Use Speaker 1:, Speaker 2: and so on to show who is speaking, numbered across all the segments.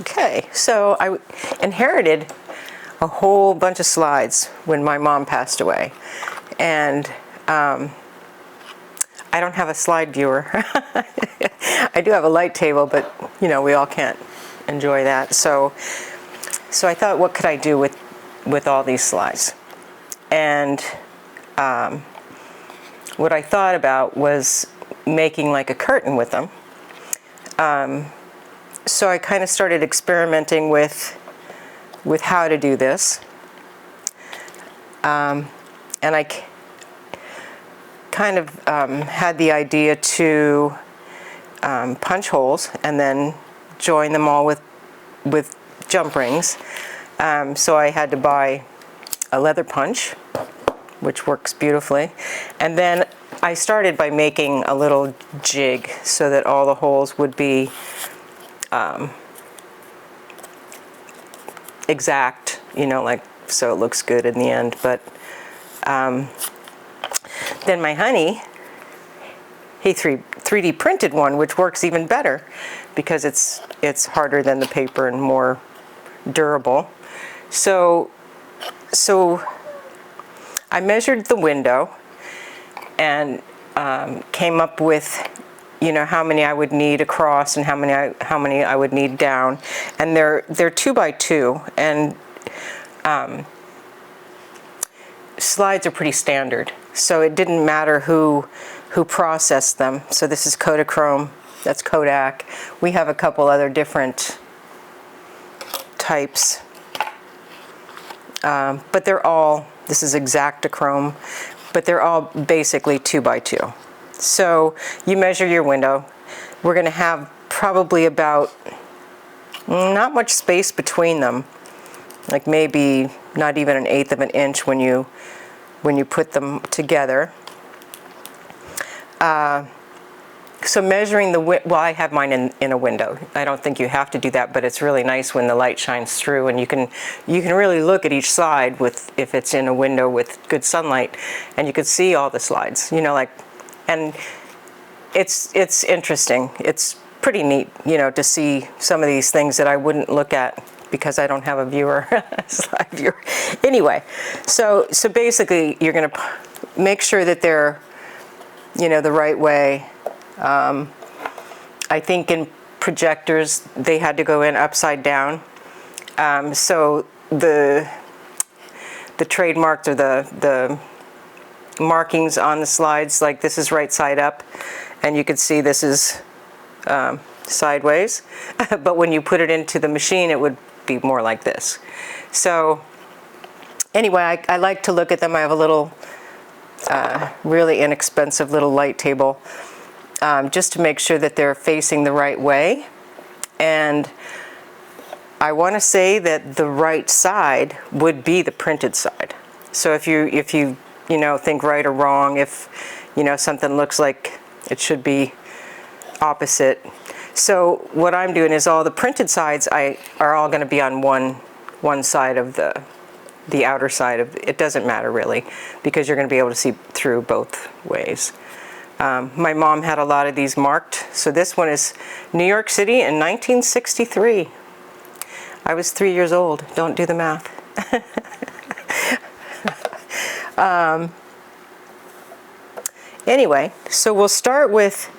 Speaker 1: Okay, so I inherited a whole bunch of slides when my mom passed away, and I don't have a slide viewer. I do have a light table, but you know, we all can't enjoy that. So I thought, what could I do with all these slides? And what I thought about was making like a curtain with them. So I kind of started experimenting with how to do this. And I kind of had the idea to punch holes and then join them all with jump rings. So I had to buy a leather punch, which works beautifully. And then I started by making a little jig so that all the holes would be exact, you know, like, so it looks good in the end. But then my honey, he 3D printed one, which works even better because it's harder than the paper and more durable. So I measured the window and came up with, you know, how many I would need across and how many I would need down. And they're 2 by 2, and slides are pretty standard, so it didn't matter who processed them. So this is Kodachrome, that's Kodak. We have a couple other different types, but they're all, this is Exactachrome, but they're all basically 2 by 2. So you measure your window. We're going to have probably about not much space between them, like maybe not even 1/8 of an inch when you put them together. So measuring the well, I have mine in a window. I don't think you have to do that, but it's really nice when the light shines through, and you can really look at each slide if it's in a window with good sunlight, and you could see all the slides. You know, like, and it's interesting. It's pretty neat, you know, to see some of these things that I wouldn't look at because I don't have a viewer, slide viewer. Anyway, so basically you're going to make sure that they're, you know, the right way. I think in projectors they had to go in upside down. So the trademarks or the markings on the slides, like this is right side up, and you can see this is sideways. But when you put it into the machine, it would be more like this. So anyway, I like to look at them. I have a little really inexpensive little light table, just to make sure that they're facing the right way. And I want to say that the right side would be the printed side. So if you know, think right or wrong, if you know something looks like it should be opposite. So what I'm doing is all the printed sides are all going to be on one side of the outer side of it. Doesn't matter really, because you're going to be able to see through both ways. My mom had a lot of these marked. So this one is New York City in 1963. I was 3 years old. Don't do the math. Anyway, so we'll start with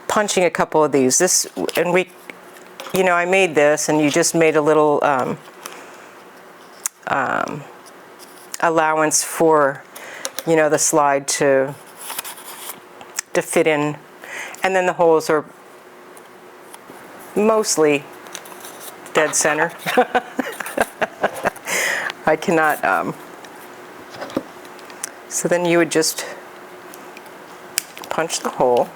Speaker 1: punching a couple of these. This, and we, you know, I made this, and you just made a little allowance for, you know, the slide to fit in, and then the holes are mostly dead center. I cannot. So then you would just punch the hole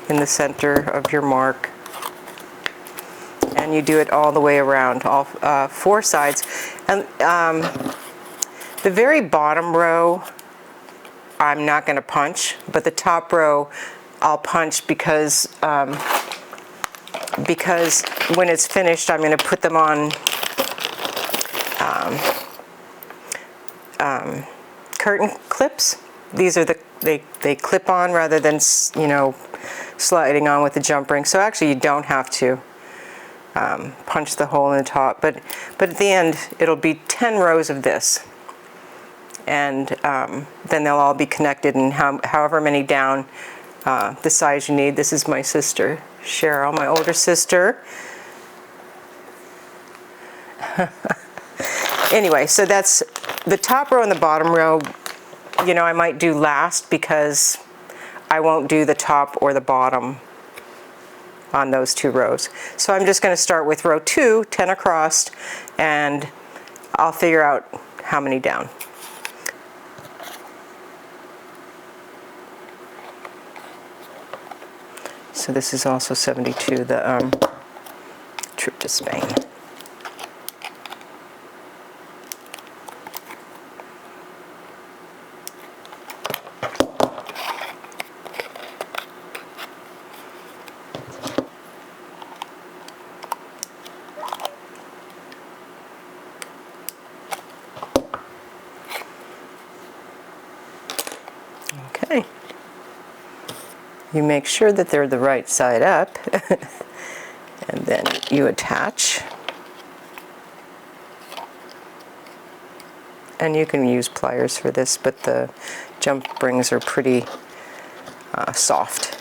Speaker 1: in the center of your mark, and you do it all the way around, all 4 sides. And the very bottom row I'm not going to punch, but the top row I'll punch because when it's finished I'm going to put them on curtain clips. These are they clip on rather than, you know, sliding on with the jump ring. So actually you don't have to punch the hole in the top, but at the end it'll be 10 rows of this, and then they'll all be connected, and however many down the size you need. This is my sister Cheryl, my older sister. Anyway, so that's the top row and the bottom row. You know, I might do last because I won't do the top or the bottom on those 2 rows. So I'm just going to start with row 2, 10 across, and I'll figure out how many down. So this is also 72, the trip to Spain. Okay. You make sure that they're the right side up, and then you attach. And you can use pliers for this, but the jump rings are pretty soft.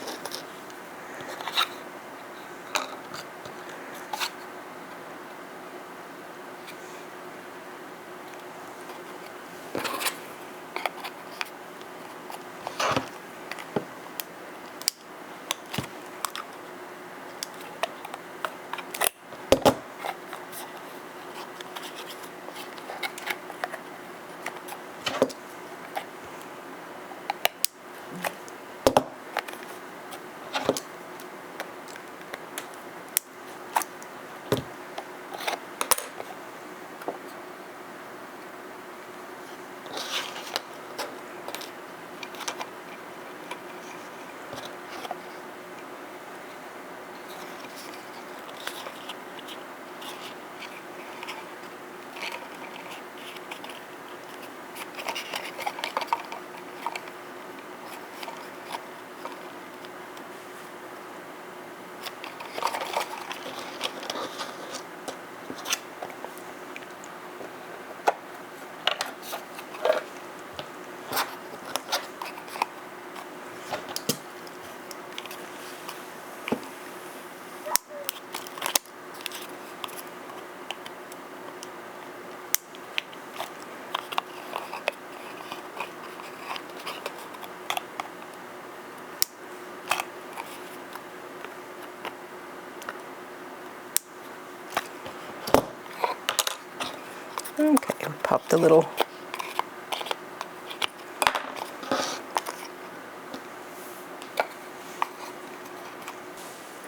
Speaker 1: Okay, pop the little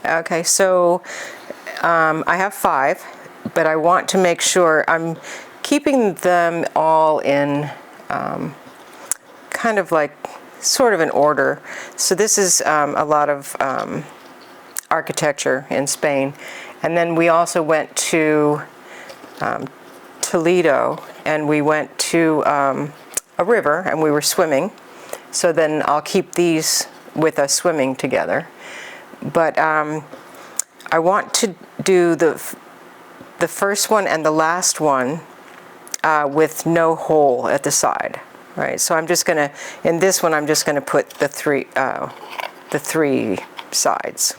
Speaker 1: Okay, so I have 5, but I want to make sure I'm keeping them all in kind of like sort of an order. So this is a lot of architecture in Spain. And then we also went to Toledo, and we went to a river, and we were swimming. So then I'll keep these with us swimming together. But I want to do the first one and the last one with no hole at the side, right? So I'm just gonna, in this one, I'm just gonna put the three sides.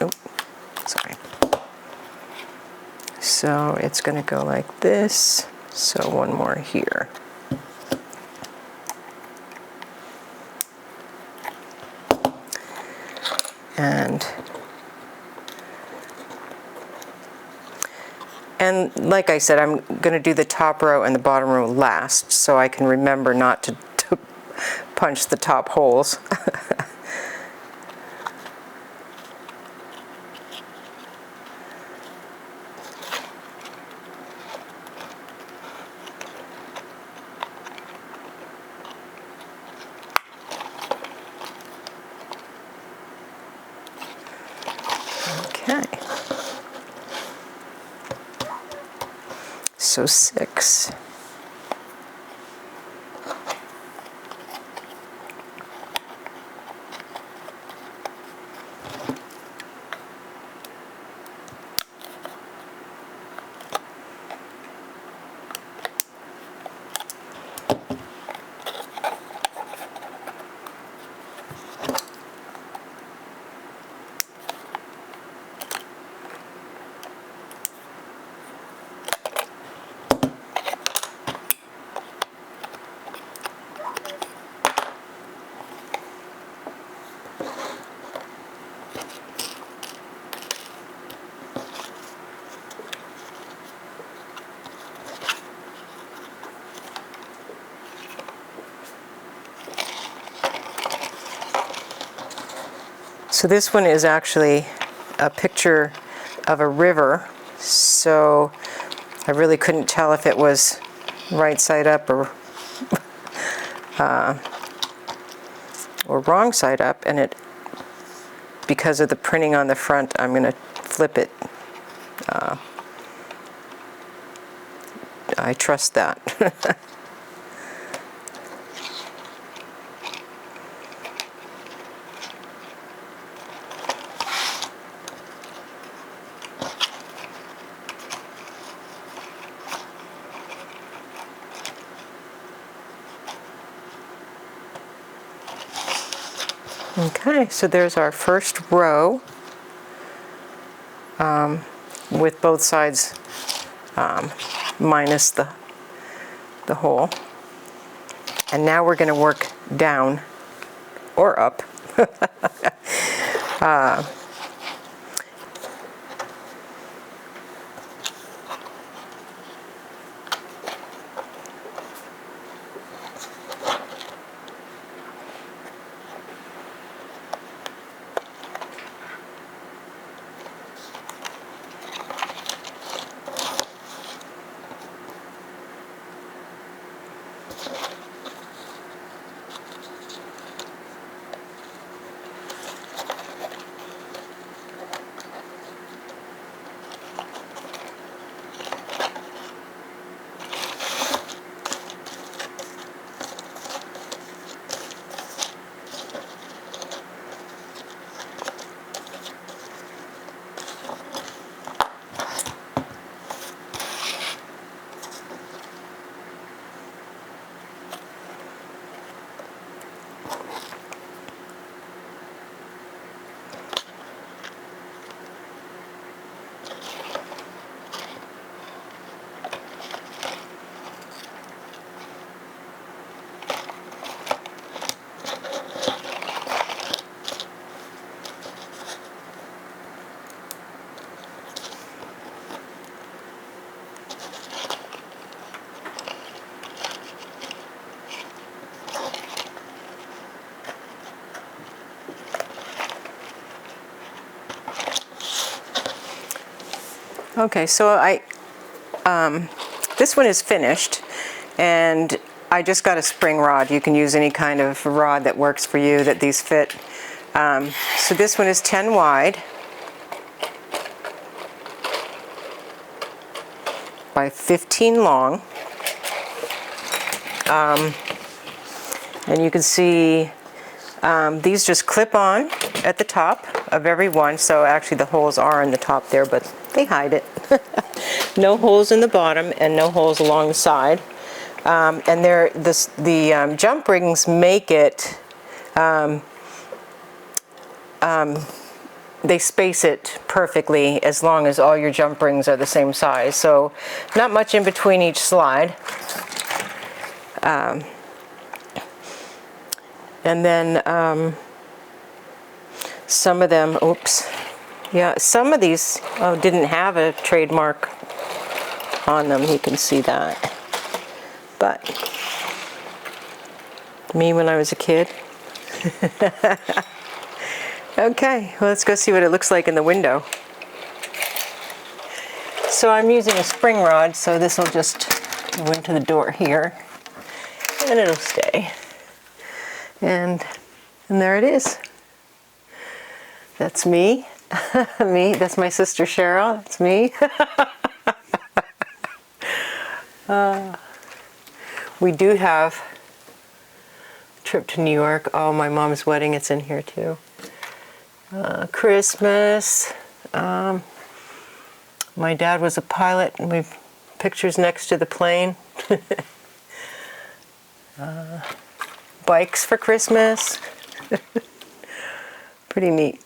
Speaker 1: Oh, sorry. So it's gonna go like this. So one more here. And like I said, I'm going to do the top row and the bottom row last, so I can remember not to punch the top holes. Okay. So 6. So this one is actually a picture of a river, so I really couldn't tell if it was right side up or wrong side up, and it, because of the printing on the front, I'm going to flip it. I trust that. Okay, so there's our first row with both sides minus the hole. And now we're going to work down or up. Okay, so this one is finished, and I just got a spring rod. You can use any kind of rod that works for you, that these fit. So this one is 10 wide by 15 long. And you can see these just clip on at the top of every one. So actually the holes are in the top there, but they hide it. No holes in the bottom and no holes along the side. And the jump rings make it, they space it perfectly as long as all your jump rings are the same size. So not much in between each slide. And then some of them, oops, yeah, some of these didn't have a trademark on them. You can see that. But me when I was a kid. Okay, well, let's go see what it looks like in the window. So I'm using a spring rod, so this will just go into the door here, and it'll stay. And there it is. That's me. Me. That's my sister Cheryl. That's me. We do have a trip to New York. Oh, my mom's wedding. It's in here too. Christmas. My dad was a pilot, and we've pictures next to the plane. Bikes for Christmas. Pretty neat.